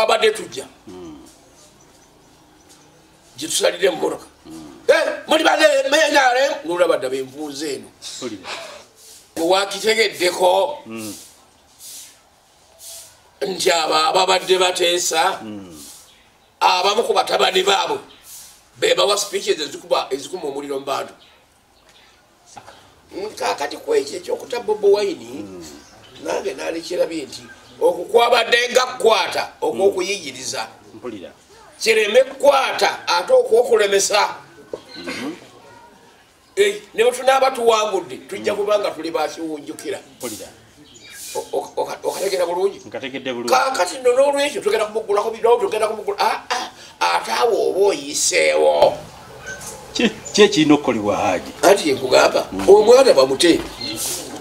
twabadde tujja gye tusalire emmoroka muli banemenyale nolabadda benvuuze eno wakitegeddeko nti abo ababadde bateesa abamu ku batabani baabwe bebawa speeches ezikuma omuliro mu bantu kakati kwekyo ekyokuta Bobi Wine nange nalekerabye nti okukwabadde nga kukwata okwokuyigiriza kireme kukwata ate okwokulemesa ne bwe tunaaba tuwangudde tujja kubanga tuli bakiwunjukira okategera bulungi kakati nno n'olwekyo tugenda kumugulako biro tugenda kumugula ate awo oba oyiseewo kyekirina okukolebwa Haji anti yenkugamba omwana bamute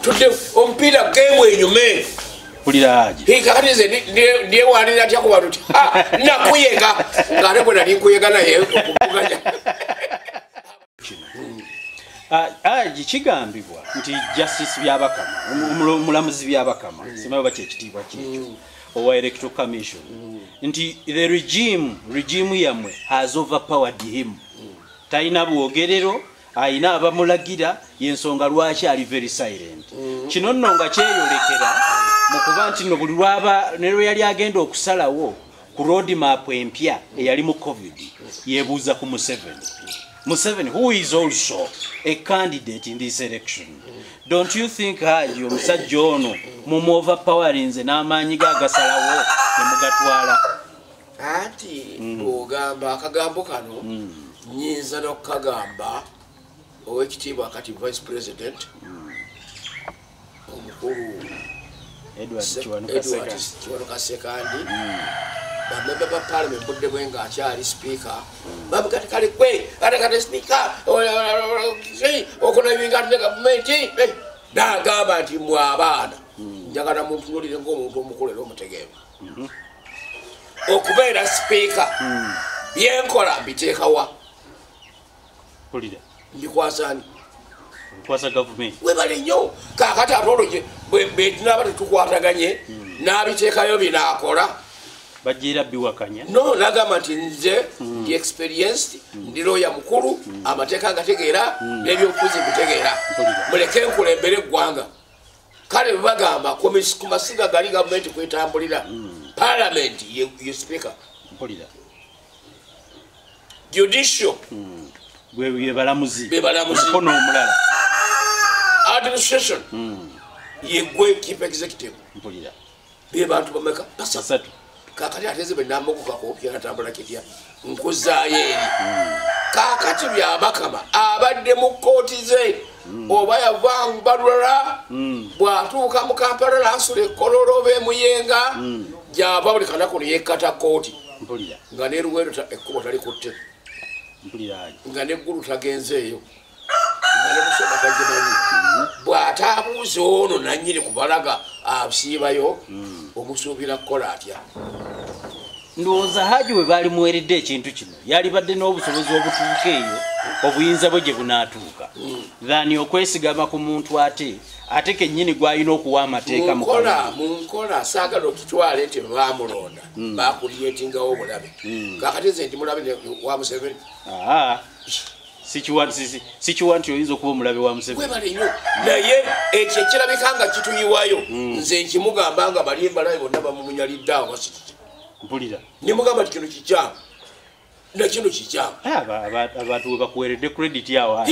tudde omupiira gemu enyume pulira Haji kakati nze ndyewanira atya kuba tuti nakuyega ngaate gwe nali nkuyega naye okuvuganya Haji kigambibwa nti justice byabakama omulamuzi byabakama simanyi oba kyekitiibwa kyekyo owa electoral commission nti the regime yamwe has overpowered him talina bwogerero ayina abamulagira yensonga lwaki ali very silent kino nno nga kyeyolekera mukuba nti no buli lwaba nero yali agenda okusalawo ku road map empya eyali mu covid yebuuza ku Museveni who is also a candidate in this election. Don't you think Haji omusajja ono mu overpowering n'amaanyi gagasalawo ne mugatwala anti ogamba akagambo kano nyinza n'okukagamba owekitiibwa akati vice president omukulu Edward Kiwanuka Sekandi bamemba ba parliament budde bwenga akyali speaker babugati kale kwe kale speaker okunabinga ne government nagamba nti mwe abaana njagala muntunulire ng'omuntu omukolera omutegeevu okubeera speaker byenkola mbiteekawa mbikwasani kwasa government webale nnyo kakati ate olwo betunaba tetukwataganye n'abiteekayo binaakola bajira biwakanya no nagamba nti nze ndi experienced ndi lawyer mukulu amateeka ngategeera n'ebyobufuzi bitegeera muleke nkulembere eggwanga kale bagamba ku masiga gali gavumenti kwetambulira parliament ye speaker judicial bwe balamuzi kono omulala administration ye gwe chief executive be bantu bameka basatu kakati ateze benambokuka kopya natambula kitya nkuzaayo eri kakati byabakama abadde mu kooti ze oba yavanga balula bwatuuka mu Kampala nasula ekkololo bemuyenga gyava buli kanaku neyekata kooti nga neruwero ekkubo talikutte nga neggulu tagenzeeyo nga nemusoma tagimanyi bw'ataabuuza ono nanyini kubalaga asiibayo omusuubira kukola atya ndowooza Haji we baali muweredde ekintu kino yali badde n'obusobozi obutuuka eyo obuyinza bwe gye bunaatuuka thani okwesigama ku muntu ate kennyini gwalina okuwa amateeka munkola saagala okitwale nti bamulonda bakulyetingawo obulabe kakati nze nti mulabe wa Museveni sikiwa nti oyinza okuba omulabe wa Museveni webale nnyo naye ekyo ekirabika nga kituyiwayo nze nkimugamba nga bali embalabe bonna bamumunyalidde awo mpulira nimugamba ti kino kikyamu nakino kikyamu abantu we bakuweredde credit yawo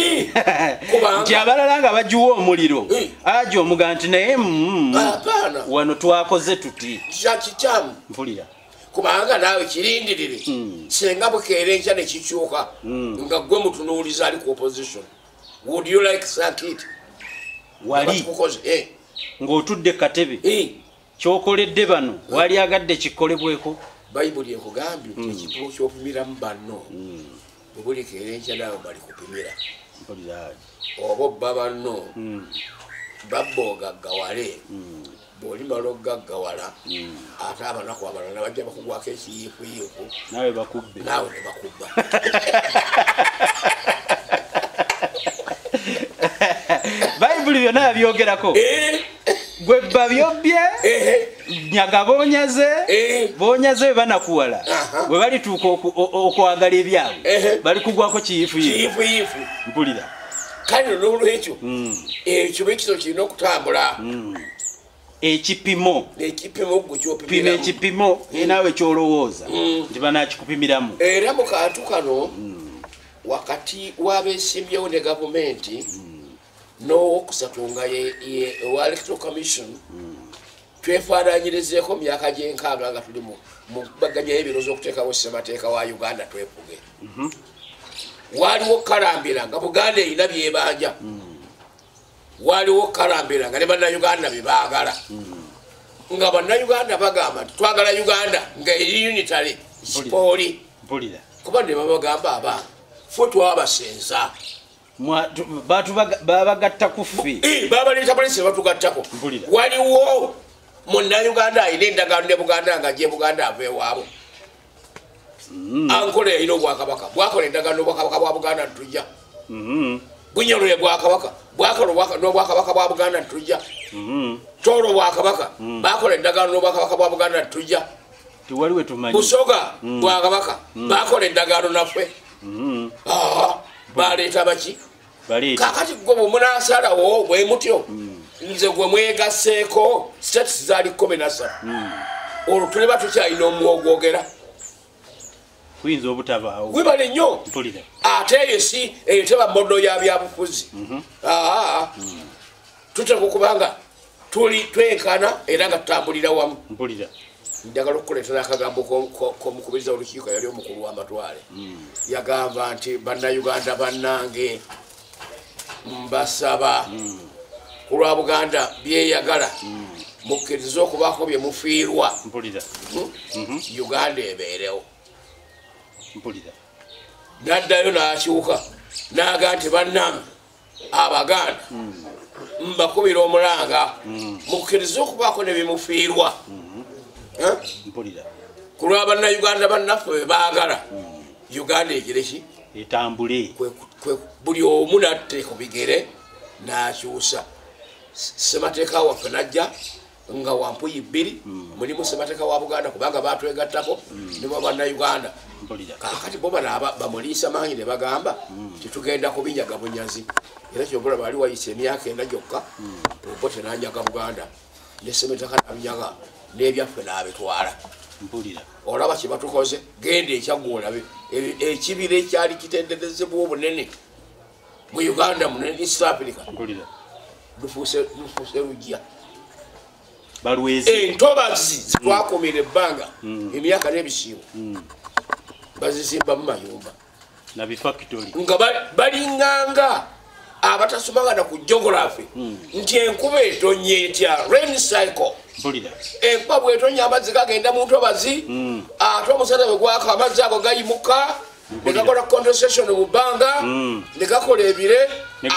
nti abalala nga bagiwa omuliro ajo omuga nti naye wano twakoze tuti kikyamu mpulira kubanga naawe kirindirire senga bukeera enkya ne kikyuka nga gwe mutunuuliza ali ku opposition would you like sakit wali ng'otudde katebe kyokoledde bano wali agadde kikolebweko bayibuli ekugambye nti ekipimo ky'opimiramu banno bwe keera enkya naawe bali kupimira oba obba banno babba ogaggawale bw'olimala okugaggawala ate abanaku abalala bajja bakugwako ekiyiifuyiifu naawe bakubbe naawe ne bakubba bayibuli byonna yabyogerako gwe babyobye nyaga bonyaze banakuwala bwe balituuka okwagala ebyabwe bali kugwako kiyifuyifu mpulira kale n'olwekyo ekyo bekiso kirina okutambula ekipimo gwekyopima ekipimo naawe kyolowooza nti banakikupimiramu era mu kantu kano wakati w'abeesimbyewo ne gavumenti n'owokusatu nga owa electoral commission twefaananyirizeeko myaka gy'enkaaga nga tuli mu kubaganya y'ebirozo okuteekawo ssemateeka wa Uganda twefuge waliwo kalambira nga Buganda erina byebanja waliwo kalambira nga ne bannayuganda byebaagala nga bannayuganda bagamba nti twagala Uganda nga eri unitary sipooli kuba ne babagamba abaana ffe twabasenza babagatta ku ffe babaleeta polisi batugattako waliwo munnayuganda alina endagaano ne Buganda nga gye Buganda ava ewaabo Ankole yalina obwakabaka bwakola endagaano n'obwakabaka bwa Buganda ntujja bunyolole bwakabaka bwakola n'obwakabaka bwa Buganda ntujja Toro bwakabaka bakola endagaano n'obwakabaka bwa Buganda ntujja tiwaliwe tumanyi Busoga bwakabaka bakola endagaano naffe baleeta baki kakati gwe bwemunasalawo bwe mutyo nze gwe mwegaseeko status zaali 13 olwo tuleba tukyalina omwogwogera kuyinza obutabaawo wibale nnyo ate eyo si eyo teba modo ya byabufuzi tuteka okubanga tuli twenkana era nga tutambulira wamu njagala okukuleetera akagambo k'omukubiriza olukiiko yali omukulu w'amatwale yagamba nti bannayuganda bannange mbasaba ku lwa Buganda byeyagala mukkirize okubaako bye mufiirwa Uganda ebeerewo naddayo n'akyuka n'aga nti bannange Abaganda mbakubira omulanga mukkirize okubaako ne byemufiirwa ku lwa bannayuganda bannaffe bwe baagala Uganda egireki etambule buli omu natte ku bigere n'akyusa ssemateeka waffe najja nga wampuyi 2 mulimu ssemateeka wa Buganda kubanga batwegattako ne bannayuganda kakati bo bano bamuliisa maanyi ne bagamba titugenda kubinyaga bunyazi era kyobula baali wayisa emyaka 4 gyokka obo tenanyaga Buganda ne ssemateeka nabinyaga n'ebyaffe n'abitwala olaba kye batukoze genda ekyaggwa olabe ekibira ekyali kitenderezebwa obunene mu Uganda munene East Africa lufuuse lujja entobazi zitwakumira ebbanga emyaka n'ebisiibo bazizimba mu mayumba nga balinganga abatasomagana ku geography nti enkuba etonnya etya rain cycle enkuba bwetonya amazzi gagenda mu ntobazi ate omusana bwe gwaka amazzi ago gayimuka negakola condensation mu bbanga negakola ebire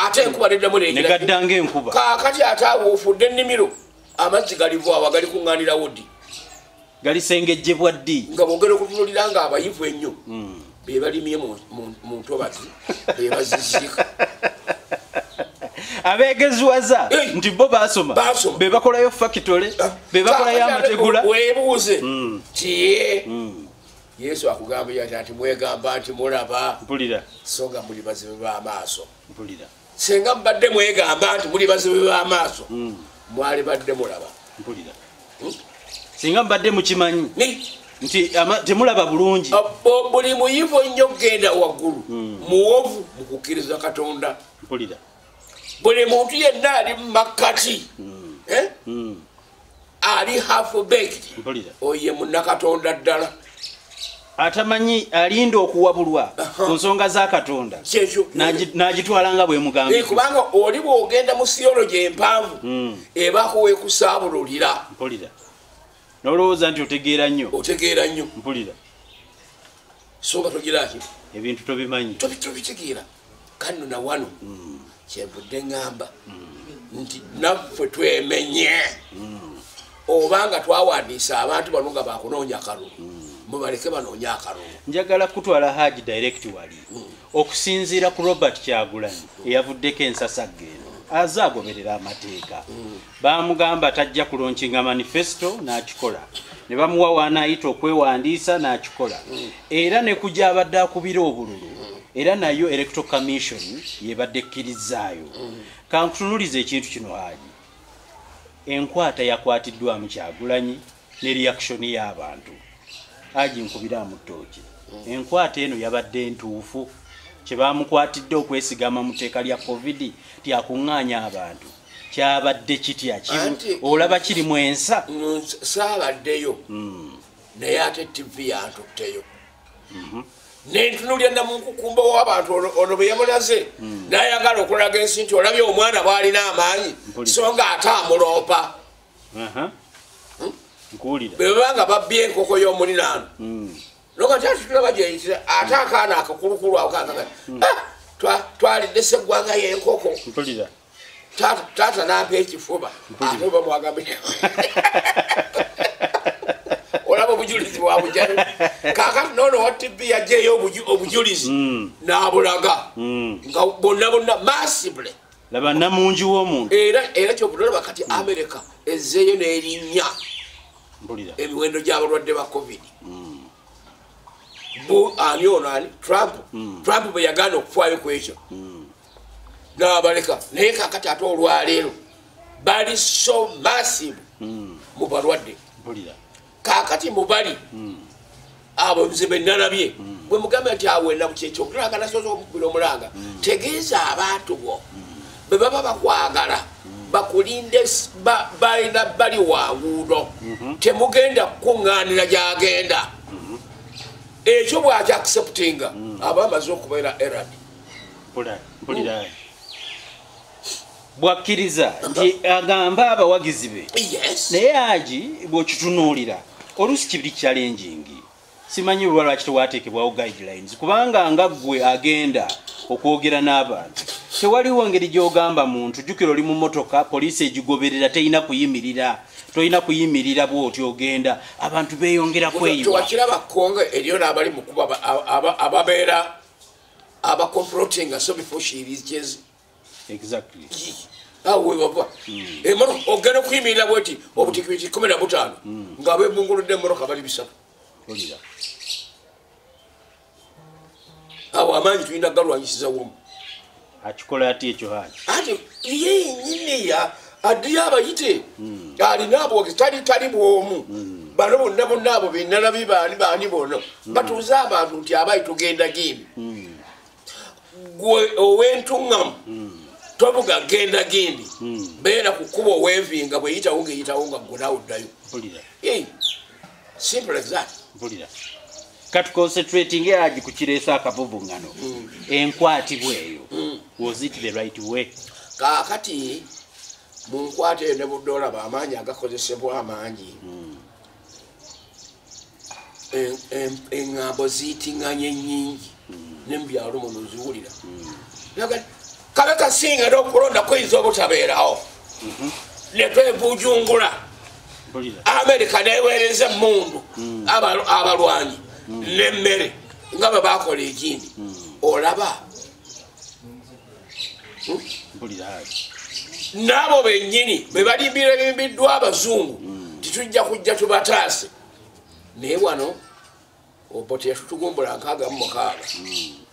ate enkuba neddamu negaddanga enkuba kakati ate awo ofudde ennimiro amazzi galivaawa gali kuŋŋaanirawo ddi galisengejjebwa ddi nga bwogera okutunulira nga abayivu ennyo be balimye mu ntobazi be baziziika abegeziwaza nti bo basoma be bakolayo factory be bakolayo amategula weebuuze tiye Yesu akugamba yati ati mwegamba nti mulaba so nga muli bazibe b'amaaso senga mbadde mwegamba nti muli bazibe b'amaaso mwali badde mulaba singa mbadde mukimanyi nti temulaba bulungi buli muyivu nnyo genda waggulu muwovu mu kukkiriza Katonda buli muntu yenna ali mu makkati ali half baked oye munnakatonda ddala atamanyi alinda okuwabulwa ku nsonga za Katonda n'agitwala nga bwe mugambye kubanga oli bw'ogenda mu theology empanvu ebaako weekusaabululira n'olowooza nti otegeera nnyo so nga togiraki ebintu tobimanyi tobitegeera kano na wano kyenvudde ŋŋamba nti naffe twemenye obanga twawandiisa abantu bano nga bakunoonya akalulu mubaleke banoonya akalulu njagala kutwala Haji direct wali okusinziira ku Robert Kyagulanyi eyavuddeko ensasagge eno azagoberera amateeka bamugamba tajja kulonkinga manifesto n'akikola ne bamuwa wanaayita okwewandiisa n'akikola era ne kujja abadde akubira obululu era nayo electoral commission yebadde ekkirizzaayo kankutunuliza ekintu kino Haji enkwata yakwatiddwamu Kyagulanyi ne reaction y'abantu Haji nkubiramu ttooki enkwata eno yabadde ntuufu kye bamukwatidde okwesigama mu tteeka lya covid tyakuŋŋaanya abantu kyabadde kitya olaba kiri mu ensa saabaddeyo naye ate tv yantutteyo nentunulya namunkukumba w'abantu ono bwe yamulaze n'ayagala okulaga ensi nti olabye omwana bw'alina amaanyi so nga ate amuloopa bwe banga babbye enkoko y'omuninaano nokati atutulaba gyeyitira ate akaana akakulukulu awo kakaga twalidde seggwanga y'enkoko taata nampa ekifuba ate oba mwagambe olaba obujulizi bwabujjalo kakati noono wa tv yajjeyo obujulizi n'abulaga nga bonna massively laba namungi w'omuntu era kyobulolaba kati America ezzeeyo n'erinnya emiwendo gy'abalwadde ba covid ani ono ani Trump bwe yagaana okufaayo ku ekyo n'abaleka naye kakati ate olwaleero bali so massive mu balwadde kakati mubali abo nze bennalabye bwe mugambe nti awenda mu kyekyo okulanga nasoza omukubira omulanga tegeeza abantu bo bwe baba bakwagala bakulinde balina bali wanguudo temugenda kukuŋŋaanira gyagenda ekyo bw'aki acceptinga aba amaze okubeera erad bwakkiriza nti agamba abawagizi be naye Haji bw'okitunuulira oluusi kibiri challenging simanyi bwe lwaki tewateekebwawo guidelines kubanga nga ggwe agenda okwogera n'abantu tewaliwo ngeri gy'ogamba muntu jjukira oli mu mmotoka poliisi egigoberera tolina kuyimirira bw'oti ogenda abantu beeyongera kweyiwa tewakiraba kongo eriyo n'abali mu kuba ababeera abacomplotinga so before she reaches exactly awe baba emotoka ogenda okuyimirira bweti obutikiti 15 nga beebunguludde emotoka bali 3 awo amaanyi tulina galwanyisiza womu akikola ati ekyo Haji ati yenyini addiyo abayite alina abooge tali bwomu bano bonna abo bennalabi baani bono batuuze abantu nti abayi tugenda gindi gwe ow'entuŋŋamu tobuga genda gindi beera ku kkuba ow'envinga bweyitawo ng'eyitawo nga gwe naawe oddayo simple as that katuconcentrating Haji ku kireesa akavuvuŋŋano enkwatibwa eyo was it the right way kaakati mu nkwata eyo ne budde olaba amaanyi agakozesebwa amangi eŋŋambo ziyitiŋŋanye nnyingi n'emubyalo muno ziwulira kabe kasinga n'okulonda kuyinza obutabeerawo ne twebujungula America neweereza emmundu abalwanyi n'emmere nga bwe bakola ekindi olaba n'abo bennyini bwe balimbira ebimbiddwa abazungu titujja kujja tubataase naye wano oboti yatutugumbula 66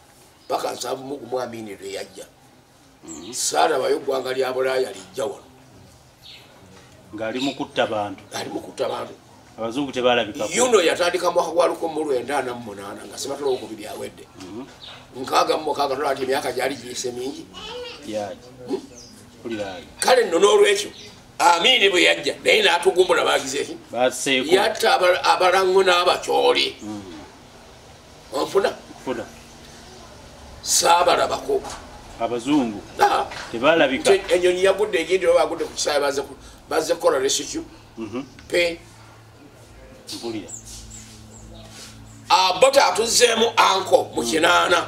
paka 7 lwe yajja saalabayo ggwanga lya Bulaaya lijja wano ng'ali mu kutta bantu abazungu tebalabika yuno yatandika mwaka gwa 1948 nga Ssebatono okubiri awedde 66 tolati emyaka gyali giyise mingi kale nno n'olwekyo Amini bwe yajja naye n'atugumbula bagize ki yatta abalango n'abakyoli onfuna saabalabako abazungu tebalabika enyonyi yagudde egindi oba bagudde ku kisaawe bazze kukola rescue pe abota atuzzeemu anko mu kinaana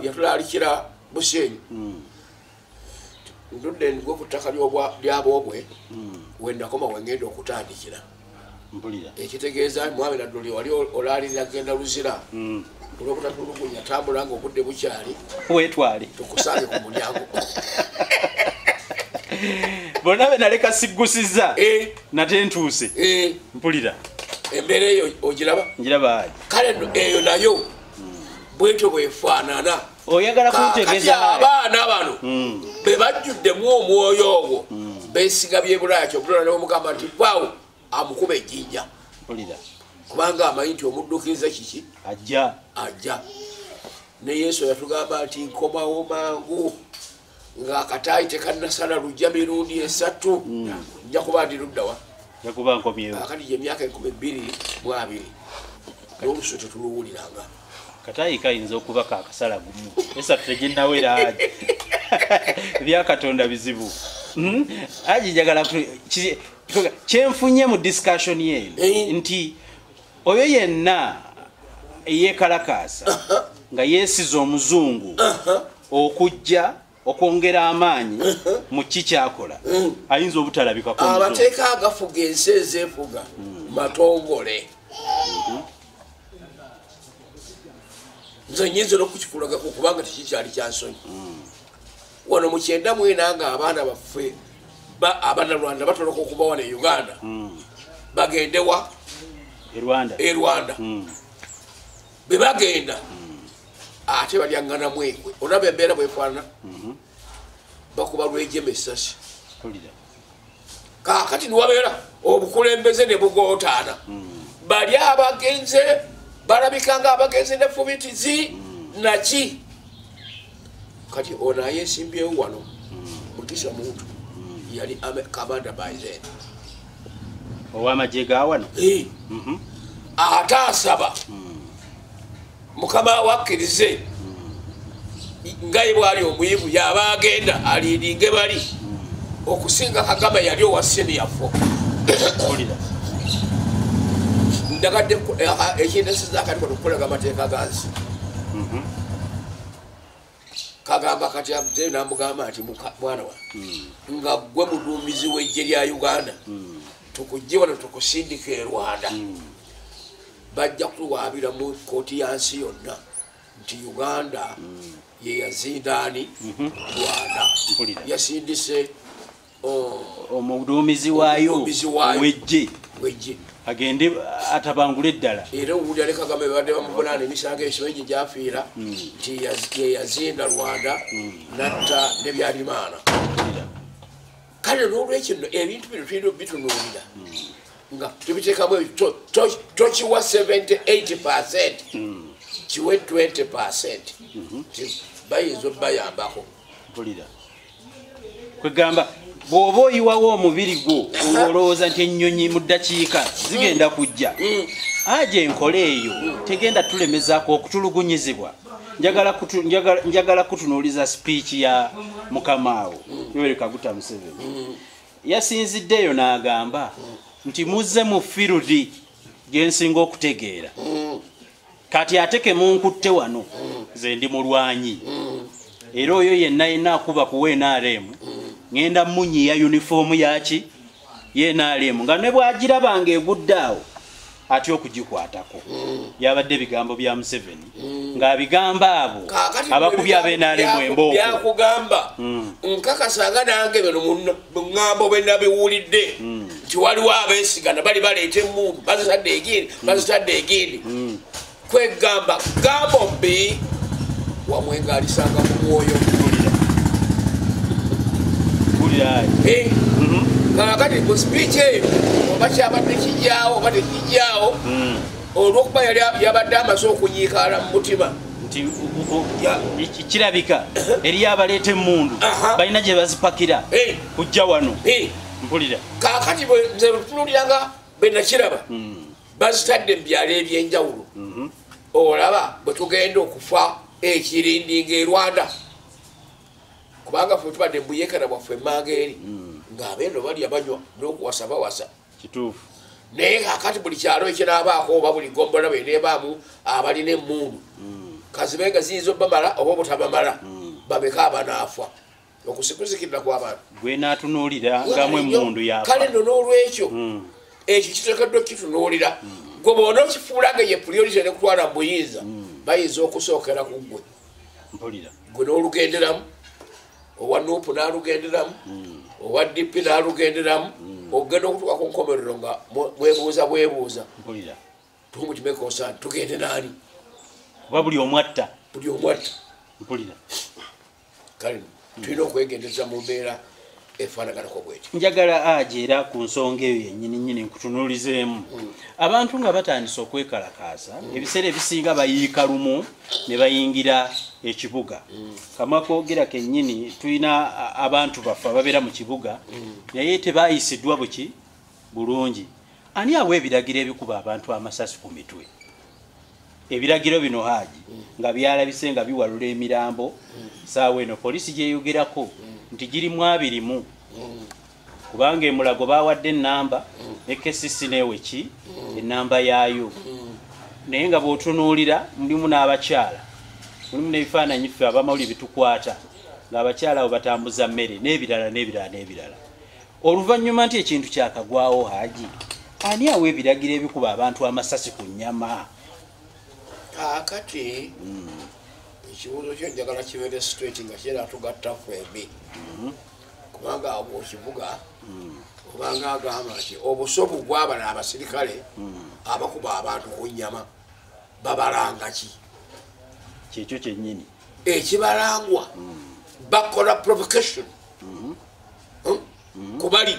yatulalikira Busenyi ndudde ndigwe ku ttaka ly'abobwe wendakoma wengenda okutandikira mpulira ekitegeeza mwami nadduli wali olalirira genda luzira olwobutatulugunya tambula nga obudde bukyali wetwale tukusange ku mulyango bonna benaleka siggusiza nate ntuuse mpulira embeera eyo ogiraba njiraba kale eyo nayo bwetyo bwefaanana oyagala kuntegeeza abaana bano be bajjuddemu omwoyo ogwo beesiga byebulaya kyobulala newomugamba nti waawo amukuba ejjinja kubanga amanyi nti omuddukiriza kiki ajja ne yesu yatugamba nti nkomawo mangu ng'akataayi tekannasala lujja mirundi 3 nja kuba ndi luddawa akati gye emyaka 22 n'oluso tetuluwuliranga katayi kayinza okuba kakasala gumu esatu teginnawera aji byakatonda bizibu aji njagala kyenfunye mu discussion yeeno nti oyo yenna eyekalakaasa nga yeesiza omuzungu okujja okwongera amaanyi mu kikyakola ayinza obutalabikako amateeka agafuga ensi ezeefuga matongole nze nyinza n'okukikulaga kubanga tekikyali kyansonyi wano mu 9 nga abaana baffe abanalwanda batoloka okuba wano e Uganda bagendewa e Rwanda be bagenda ate balyangana mwekwe olaba embeera bwefaanana bakuba lwejema essasi kaakati niwabeera obukulembeze ne bugootaana bali abagenze balabika nga abagenze ne fubitizi naki kati ono ayesimbyewo wano Mugisha muntu yali kamanda baizeni ow'amagye ga wano ate asaba mukama wakkirize ngaye bwali omuyivu yaba agenda aliiringe bali okusinga Kagame yali owa seniyafo ndagadde ekindesiza akati kwatokukolaga amateeka gansi kagamba kati abdee namugamba nti mwana wa nga gwe muduumizi w'eggye lya Uganda tukujje wano tukusindika e Rwanda bajja kutuwaabira mu kooti ya nsi yonna nti Uganda ye yazindaani Rwanda yasindise omuduumizi waayo w'eggye agende atabangule eddala era owulira ne Kagame babadde bamuvunaana emisango ekimenyi gyafiira nti ye yazinda Rwanda natta ne byalimaana kale n'olwekyo ebintu bino tulina bitunuulira nga tubiteekamu tokiwa 78% kiwe 20% bayinza obayambako kwegamba bw'oba oyiwawo omubiri gwo olowooza nti ennyonyi mu ddakiika zigenda kujja aje enkola eyo tegenda tulemezaako okutulugunyizibwa njagala kutunuuliza sipiiki ya mukamaawo Yoweri Kaguta Museveni yasinziddeyo n'agamba nti muzze mu firudi gyensinga okutegeera kati ate kemunkutte wano ze ndi mulwanyi era oyo yenna akuba ku NRM ngenda munyiya uniform yaki NRM nga ne bwagirabanga eguddaawo ati okugikwatako yabadde bigambo bya Museveni nga bigamba abo abakubi ab'NRM emboko byakugamba nkakasanga nange bino mu ŋŋambo bwe nabiwulidde nti waliwo abeesigana bali baleeta emmundu bazitadde egindi kwegamba gambo mbi wamwenga alisanga mu mwoyo kakati mu speech eyo oba kyabadde kijjaawo oba tekijjaawo olwokuba yabadde amaze okunyiikaala mu mutima nti kirabika eriyo abaleeta emmundu balina gye bazipakira kujja wano mpulira kakati nze tunuuliranga bwe nakiraba bazitadde mu byalo ebyenjawulo olaba bwe tugenda okufa ekirindinga e Rwanda kubanga ffe tubadde mbuyekana bwaffe emmanga eri ng'abeeno balya banywa n'okuwasa bawasa kituufu naye kakati buli kyalo ekiraabaako oba buli gombola beneebaamu abalina emmundu kazibe nga ziyinza obbamala oba obutabamala babeka abanaafa okusikuzikirira kw'abantu gwe naatunuulira ngamu emmundu yafa kale nno n'olwekyo ekyo kiteekeddwa kitunuulira gwe bona okifuulanga ye priority ne kutwala mu buyinza bayinza okusookera ku ggwe gwe n'olugenderamu owa nuupu n'alugenderamu owa dp n'alugenderamu okugenda okutuuka ku nkomerero nga bwebuuza tumukimeka osaani tugende naani kuba buli omwatta kale tulina okwegendeza mu mbeera efaanaganako bweti njagala ajeera ku nsonga eyo yennyini nkutunuulizeemu abantu nga batandise okwekalakaasa ebiseera ebisinga bayiika lumu ne bayingira ekibuga kamwa koogera kennyini tulina abantu baffe ababeera mu kibuga naye tebayisiddwa buki bulungi ani awa ebiragiro ebikuba abantu amasasi ku mitwe ebiragiro bino Haji nga byalabise nga biwalula emirambo saawa eno poliisi gyeyogerako nti girimu 2 kubanga emulago bawadde ennamba ekesisi neweki ennamba yaayo naye nga bw'otunuulira mulimu n'abakyala mulimu n'ebifaananyi ffe abamawulire bitukwata ng'abakyala abo batambuza mmere n'ebirala oluvannyuma nti ekintu kyakagwawo Haji ani awa ebiragiro ebikuba abantu amasasi ku nnyama kaakati ekibuuzo kyo njagala kibeere straight nga kyera tugatta fembi kubanga abo kivuga obanga agamba nti obusobu bw'abala abasirikale abakuba abantu ku nnyama babalanga ki kyekyo kyennyini ekibalangwa bakola provocation kubali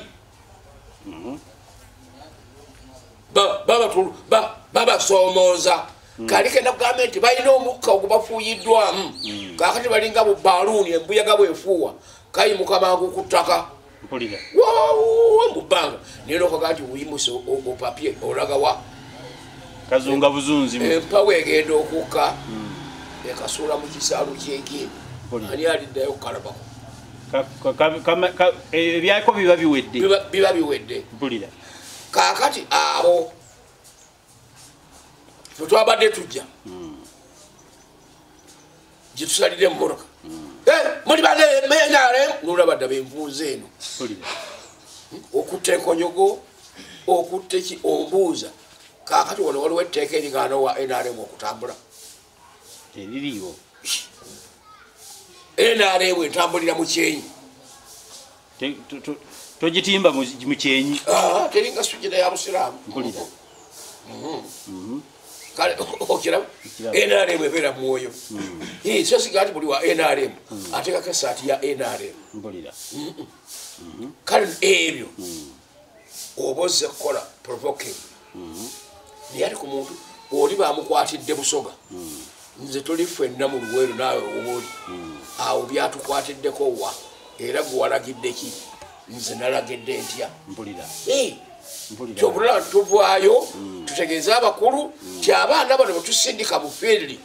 babasoomooza kalike na gavumenti balina omukka ogubafuuyiddwamu kakati balinga bu baluuni embuyaga bwefuuwa kayimuka mangu ku ttaka mu bbanga naye nokaga nti wuyimuse opapye olaga wa kazunga buzunzi empawo egenda okukka ekasuula mu kisaalu kyegindi ani aliddayo kukalabako ebyako biba biwedde kakati abo twabadde tujja gyetusalire mumoroka muli banemenare nolabadda benvuuza eno okutta enkonyogo okutta eki ombuuza kakati wano waliwo etteeka erigana wa NRM okutambula eririwo NRM entambulira mu kyenyi togitimba mu kyenyi teringa sujjada ya busiraamu kale okiramu NRM ebeera mwoyo so sigati buli wa NRM ateekako esaati ya NRM kale ebyo oba ozze kukola provoking naye ati ku muntu oli bamukwatidde busoga nze tuli ffenna mu luweero naawe obaoli awo byatukwatiddeko wa era gwe walagidde ki nze nalagidde ntya kyobulala tuvaayo tutegeeze abakulu ti abaana bano betusindika mu fiiri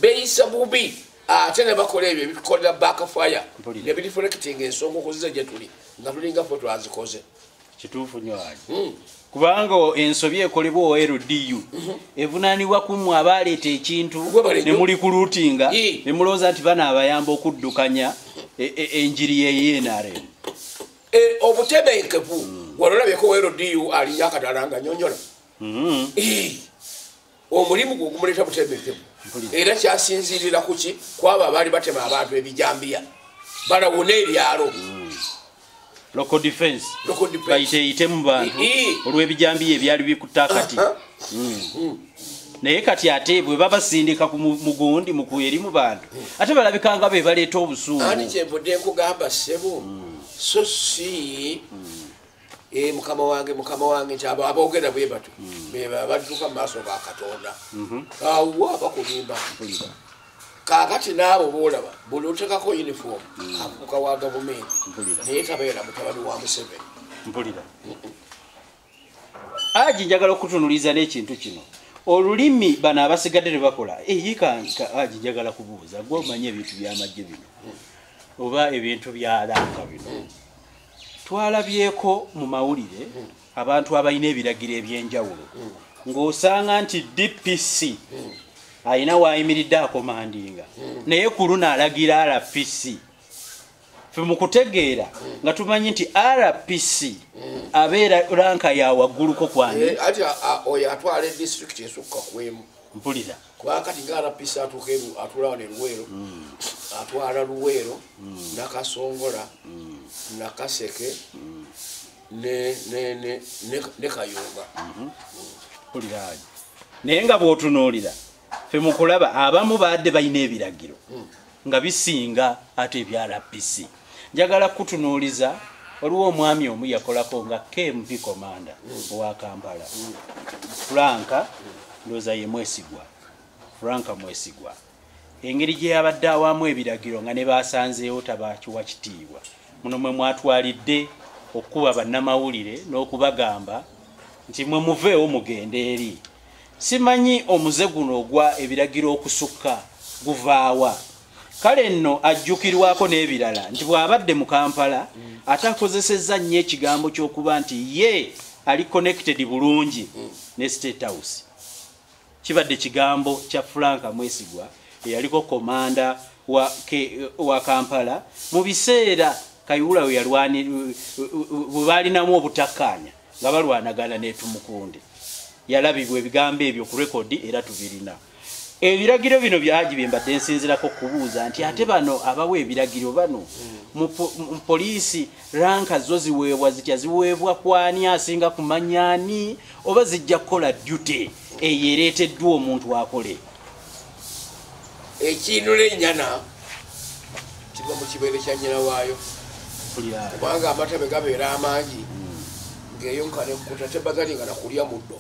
beeyisa bubi ate ne bakola ebyo ebitukolera backfire ne bireflectinga ensonga okuziza gye tuli nga tulinga ffe twazikoze kituufu nnyo Haji kubanga ensobi ekolebwa o LDU evunaanibwa kummwe abaaleeta ekintu ne muli kuluutinga ne mulowooza nti banaabayamba okuddukanya enjiri y'NRM obutebenkevu walolabyeko o LDU alinya akadala nga nyonyola omulimu gwe ogumuleeta butebenkevu era kyasinziirira kuki kwabo abaali batema abantu ebijambiya balawuna ebyalo local defense bayiteeyite mu bantu olw'ebijambiya ebyali bikuttaakati naye kati ate bwe babasindika ku mugundi eri mu bantu ate balabikanga be baleeta obusungu ani kyenvudde nkugamba ssebo so si mukama wange nti aboogera bwe bato badduka mu maaso ga Katonda awo bakulimba kakati naabo boolaba buli otekako uniform afuuka wa gavumenti naye tabeera mutabani wa Museveni mpulira Haji njagala okutunuliza n'ekintu kino olulimi bano abasigadde ne bakola yikanka Haji njagala kubuuza gwe omanyi ebintu by'amagye bino oba ebintu byalanga bino twalabyeko mu mawulire abantu abalina ebiragiro ebyenjawulo ng'osanga nti DPC alina waayimiridde akomandinga naye ku luno alagira RPC fe mu kutegeera nga tumanyi nti RPC abeera ranka ya wagguluko kwani ati oyo atwala district esukka kwemu mpulira kuba kati nga RPC atulawo ne Luweero atwala Luweero Nakasongola Nakaseke ne Kayunga mpulira naye nga bw'otunuulira fe mu kulaba abamu baadde balina ebiragiro nga bisinga ate ebya RPC njagala kutunuuliza waliwo omwami omu yakolako nga KMP komanda owa Kampala Franka ndooza ye Mwesigwa Franka Mwesigwa engeri gye yabadde awamu ebiragiro nga ne basanzeewo tabakiwa kitiibwa muno mwe mwatwalidde okuba bannamawulire n'okubagamba nti mwe muveewo mugende eri simanyi omuze guno ogwa ebiragiro okusukka guvaawa kale nno ajjukirwako n'ebirala nti bw'abadde mu Kampala atakozesezza nnyo ekigambo ky'okuba nti ye ali connected bulungi ne State House kibadde kigambo kya Franka Mwesigwa eyaliko komanda wa Kampala mu biseera Kayihura we bwe balinamu obutakkaanya nga balwanagana n'etumukunde yalabibwa ebigambo ebyo ku rekodi era tubirina ebiragiro bino byaji mbadde nsinzirako kubuuza nti ate bano abawe ebiragiro bano mu poliisi ranka zo ziweebwa zitya ziweebwa kwani asinga kumanyani oba zijja kukola duty eyereeteddwa omuntu akole ekinule ennyana kiva mu kibeere kya nnyina waayo kubanga amatabe gabeera amangi ng'eyonkane kuta tebagalinga na kulya muddo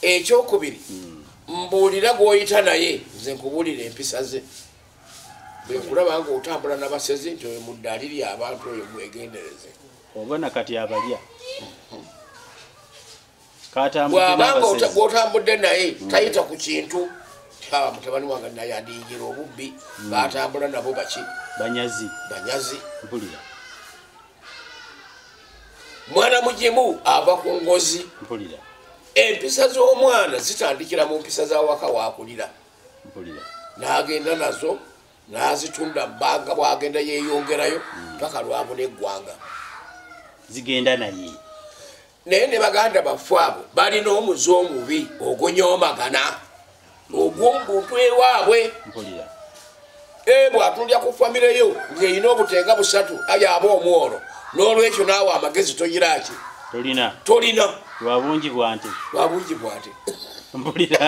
ekyokubiri mbuulira gw'oyita naye nze nkubuulira empisa ze bwe nkulaba nga otambula n'abasezi nti oyo muddaaliri abantu oyo mwegendereze obona kati abalya bwabanga gw'otambudde naye tayita ku kintu aba mutabani wange naye adiyingira obubbi baatambula nabo baki banyazi mpulira mwana mugimu ava ku ngozi mpulira empisa z'omwana zitandikira mu mpisa z'awaka waakulira n'agenda nazo n'azitunda bbanga bw'agenda yeeyongerayo paka lwabuna eggwanga zigenda naye naye ne baganda baffe abo balina omuze omubi ogunyoomagana ogw'omuntu ewaabwe bw'atundya ku famire yo ng'erina obutenga busatu ayaba omwolo n'olwekyo naawe amagezi toyiraki tolina lwabungi bwante mpulira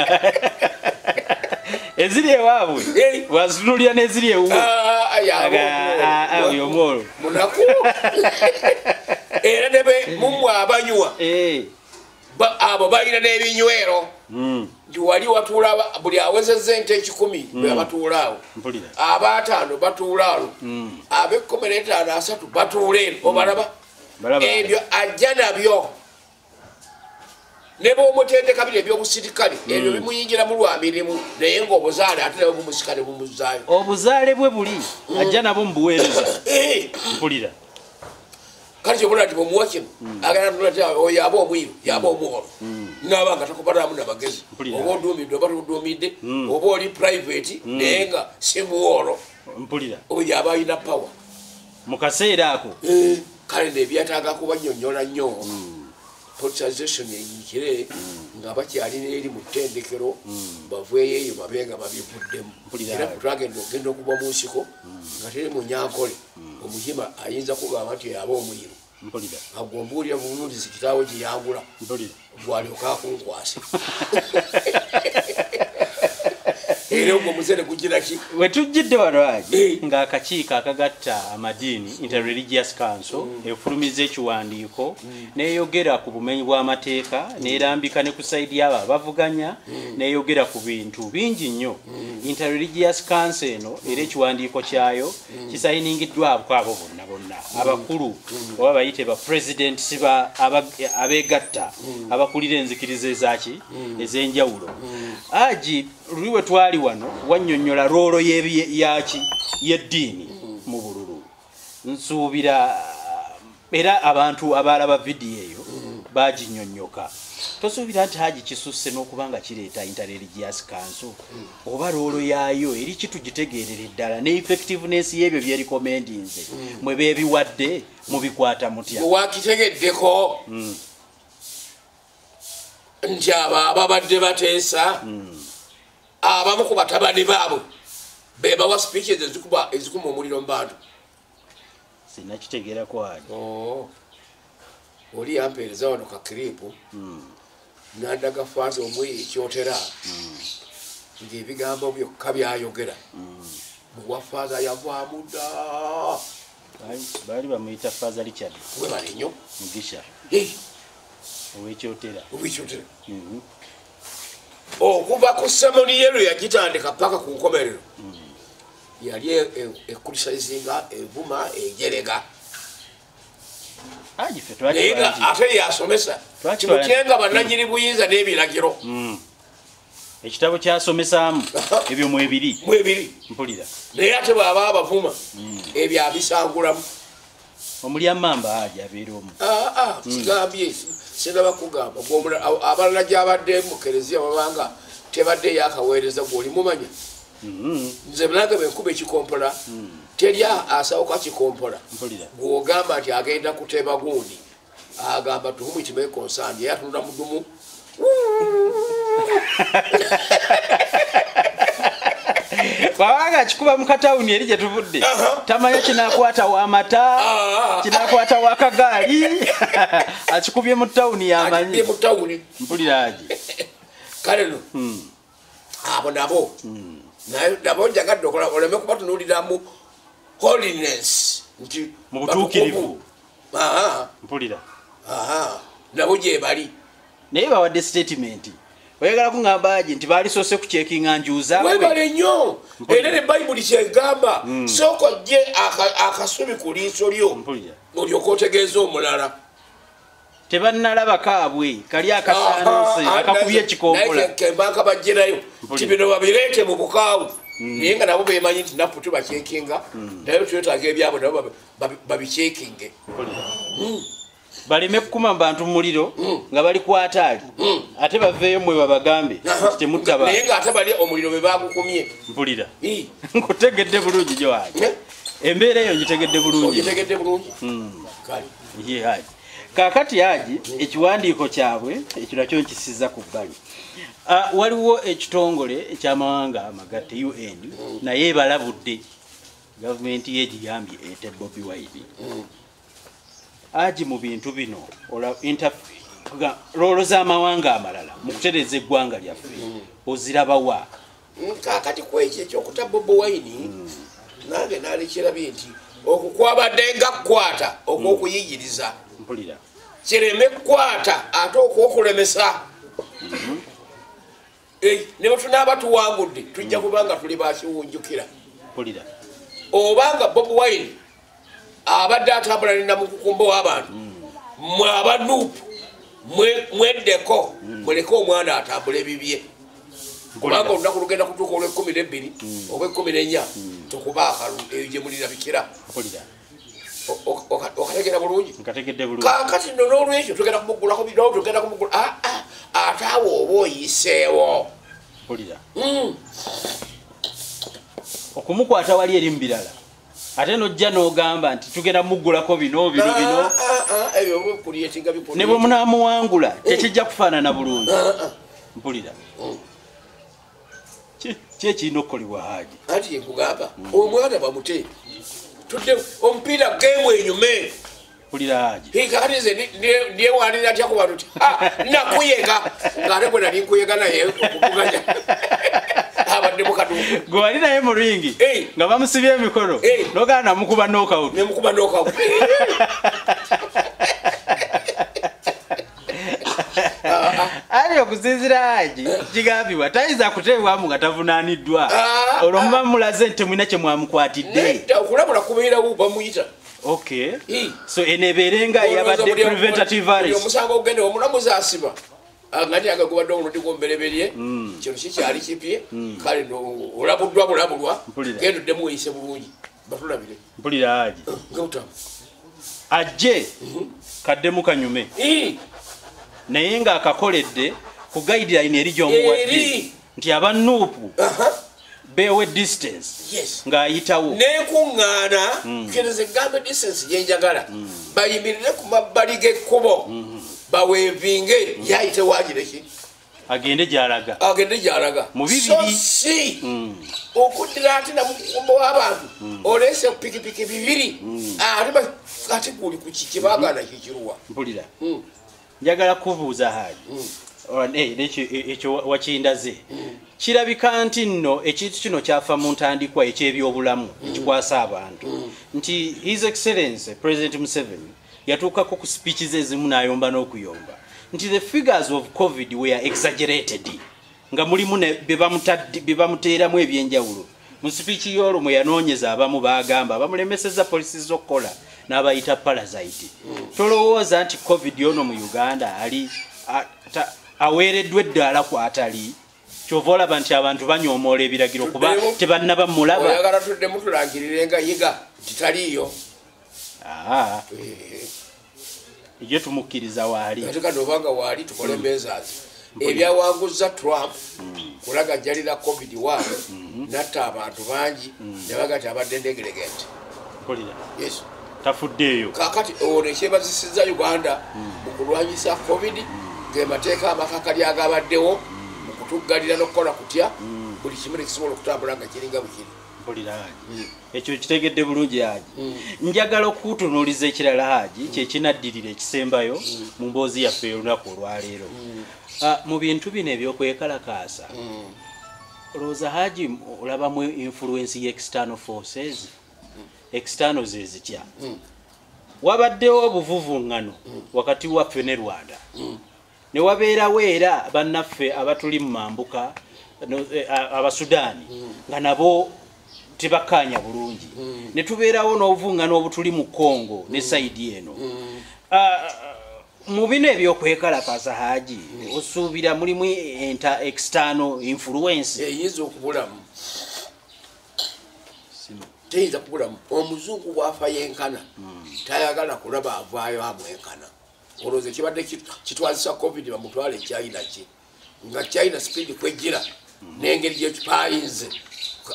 eziri ewaabwe wazitunulira n'eziri ewuwe omwolo munaku era ne mumwe abanywa abo balina n'ebinywero nti wali watuula buli awezezza ente 10 batuulaawo aba5 batuulaawo ab15 batuula eno obalaba ebyo ajja nabyo ne bw'omutendeka bino ebyobusirikale ebyo bimuyingira mu lwa mirimu naye ng'obuzaale ate nabwo bumusikale bumuzaayo obuzaale bwe buli ajja nabo mubuweereza mpulira kale kyobula nti bwemuwa kino agenda oyo aba omwiru yaba omwolo naaba nga takubalamu namagezi oba oduumidde oba toduumidde oba oli private naye nga si muwolo mpulira oyo aba alina power mu kaseera ako kale nebyetaaga kubanyonyola nnyo politisation eyiikire nga bakyalina eri mu ttendekero baveeyo eyo babe nga babivuddemu era twagenda ogenda okuba mu nsiko nga teri mu nyankole omuyima ayinza kugamba nti yaba omwiru agombuulira bunulizi kitaawe gye yangula gwalyoka akunkwase era ogwo omuzere gugiraki wetujjidde walwagi ng'akakiiko akagatta amadiini Interreligious Council efulumiza ekiwandiiko neeyogera ku bumenyi bw'amateeka neerambika ne ku sayidi y'abo abavuganya neeyogera ku bintu bingi nnyo Interreligious Council eno era ekiwandiiko kyayo kisayiningiddwako abo bonna abakulu oba bayite ba president siba abeegatta abakulira enzikiriza ezaki ez'enjawulo aji luliwe twali wano wannyonnyola roolo yaki y'eddiini mu bululu nsuubira era abantu abalaba vidiyo eyo baginyonnyoka tosuubira nti Haji kisusse n'okubanga kireeta interreligious council oba loolo yaayo eri kitugitegeerera ddala ne effectiveness y'ebyo byerikomendinze mwe beebiwadde mubikwata mutya wakitegeddeko nti abo ababadde bateesa abamu ku batabani baabwe bebawa speeches ezikuma omuliro mu bantu sinakitegeerako Haji oli yampeereza wano kakiripu nandaga faaza omweyo ekyotera ng'ebigambo byokka byayogera muwa faaza yavaamu dda baali bamuyita Faaza Richard webale nnyo Mugisha owekyotera okuva ku semoni ye lwe yagitandika paka ku nkomerero yali ekurisayizinga evuma ejerega naye ate yasomesa kimutyenga bannanyini buyinza n'ebiragiro ekitabo kyasomesaamu ebyo mwebiri mpulira naye ate bw'aba abavuma ebyo abisangulamu omuli amamba Haji abeera omu kigambye sinaba kugamba abalala gy'abadde mu kereziya babanga tebadde yakaweereza gw'olimumanya nze nange benkuba ekikompola teri asawuka kikompola gw'ogamba nti agenda kuteba gundi agamba tuhumwitime konsandi ye atunula mudumu babanga kikuba mu katawuni eri gye tuvudde tamanya kinakwata w'amata kinakwata w'akagaali akikubye mu tawuni yamanyi mpulira Haji kale no abo nabo njagadde okola oleme kubatunuuliramu holiness nti mu butuukirivu mpulira nabo gye bali naye bawadde statement oyagala kuŋŋamba Haji nti baalisoose ku cekinga njuuzaabwe webale nnyo era ne bayibuli kyegamba sooka ojje akasubi ku liiso lyo olyoka otegeeza omulala tebannalaba kaabwe kali akasaanuse akakubye ekikompola kembanka bajjerayo ti bino babireete mu bukaawu naye nga nabo bemanyi nti nappu tubacekinga naye twetaaga ebyabo nabo babicekinge baleme kukuma mu bantu muliro nga bali kwataali ate baveeyo mwe babagambe temutaba naye ng'ate bali omuliro be bagukumye mpulira nkutegedde bulungi gyo Haji embeera eyo ngitegedde bulungi ye Haji kakati Haji ekiwandiiko kyabwe ekyo nakyo nkisiza ku bbali waliwo ekitongole ekyamawanga amagatte UN naye balabudde gavumenti yegiyambye ete Bobi Wine Haji mu bintu bino loolo z'amawanga amalala mu kutereza eggwanga lyaffe ozirabawa kakati kwekyo ekyokuta Bobi Wine nange naalekirabye nti okukwabadde nga kukwata okw'okuyigiriza mpulira kireme kukwata ate okwokulemesa ne bwe tunaaba tuwangudde tujja kubanga tuli bakiwunjukira mpulira obanga Bobi Wine abadde atambula nina mu kukumba w'abantu mwe abanuupu mweddeko muleke omwana atambula ebibye kubanga olunaku lugenda kutuuka olw'12 oba 14 tukuba akalu eyo gye mulirabikira okategera bulungi kakati no n'olwekyo tugenda kumugulako bino tugenda kumugula ate awo oba oyiseewo okumukwata wali eri mu birala ate nojja n'ogamba nti tugenda muggulako bino ne bwe munaamuwangula tekijja kufaanana bulungi mpulira kyekirina okukolebwa Haji anti yenkugamba omwana bamute tudde omupiira geemu enyume mpulira Haji kakati nze ndyewanira atya ku bantu ti nakuyega ng'ate bwe nali nkuyega naye okuvuganya abadde mukatuufu gwe wali naye mu ringi nga bamusibye emikono nogaa namukuba knockout nemukuba knockout ali okusinzira Haji kigambibwa tayinza kuteebwamu nga tavunaaniddwa olwo muba mulaze nti temulina kye mwamukwatidde okulabula kubeerawo bamuyita so eneebeerenga yabadde preventative arrest omusango ogende omulamuzi asiba ngati agagubadde omulundi gw'omubereberye kino kikyali kipye kale olabuddwa bulabulwa genda oddemu weyise bulungi batulabire mpulira Haji ajje kaddemu kanyume naye ng'akakoledde ku guideline eri gy'omuwadde nti abanuupu beewe distance ng'ayitawo nekuŋŋaana kereza egambe distance gyenjagala bayimirire ku mabbali g'ekkubo baweevinge yayite wagireki agende gy'alaga mu bibiri si okuddira ate namukumbo w'abantu oleese pikipiki bibiri ate guli ku kiki baagana kikiruwa mpulira njagala kubuuza Haji ekyo wakindaze kirabika nti nno ekintu kino kyafa mu ntandikwa eky'ebyobulamu ekikwasa abantu nti His Excellency President Museveni yatuukako ku speeches ezimu n'ayomba n'okuyomba nti the figures of COVID were exaggerated nga mulimu bye bamuteeramu ebyenjawulo mu speech y'olwo yanoonyeza abamu baagamba bamulemeseza polisi z'okkola n'abayita parasite tolowooza nti COVID ono mu Uganda ali aweereddwa eddaala ku atali kyova olaba nti abantu banyoomoola ebiragiro kuba tebannaba mulaba oyagala tuddemu tulangirire nga yiga titaliiyo ye tumukkiriza waali ate kati obanga waali tukole embeezaazi ebyawanguza Trump kulagajjalira COVID waawe natta abantu bangi ne bagati abadde ndegeregente yes tafuddeeyo kakati ono ekyebazisizza Uganda mu kulwanyisa COVID ge mateeka amakakali agabaddewo mu kutuggalira n'okukola kutya buli kimu nekisobola okutambula nga kiringa bukiri ekyo kitegedde bulungi Haji njagala okutunuuliza ekirala Haji kyekinaddirira ekisembayo mu mboozi yaffe olunaku olwaleero mu bintu bino ebyokwekalakaasa olowooza Haji olabamu influence ye external forces external ze zitya wabaddewo obuvuvuŋŋano wakati waffe ne Rwanda ne wabeerawo era bannaffe abatuli mu mambuka abasudaani nga nabo tebakkaanya bulungi ne tubeerawo n'obuvuŋŋano obutuli mu Congo ne saidi eno mu bino ebyokwekalakaasa Haji osuubira mulimu external influence eyinza okubulamu teyinza kubulamu omuzungu bwafa yenkana tayagala kulaba avaayo amwenkana olowooza kibadde kitwazisa COVID bamutwale China ki nga China speed kwejjira n'engeri gyekipayinze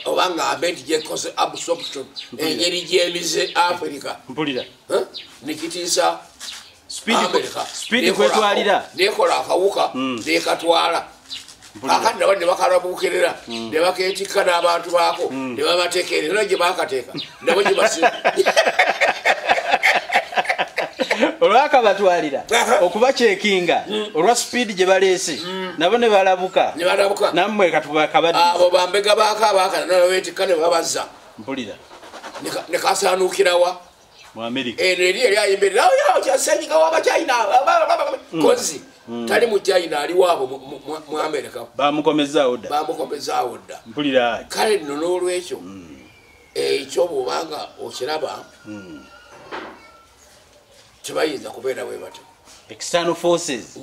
obanga abe nti gyekoze absorption engeri gyemize Africa mpulira nikitiisa speed kwetwalira nekola akawuka nekatwala akati nabo ne bakalabuukirira ne bakeetikka n'abantu baako ne babateekera era gye baakateeka nabo gye basi olwaka batwalira okubacekinga olwa speed gye baleese nabo ne balabuka nammwe katubakabadde abo bambega baakabaaka nababeetikka ne babazza mpulira ne kasaanuukirawa mu America eno eri eryayimbirira kyasenyiga w'Abachina kozi tali mu China ali waabo mu America bamukomezaawo dda mpulira kale nno n'olwekyo ekyo bw'obanga okiraba tebayinza kubeera bwe batyo external forces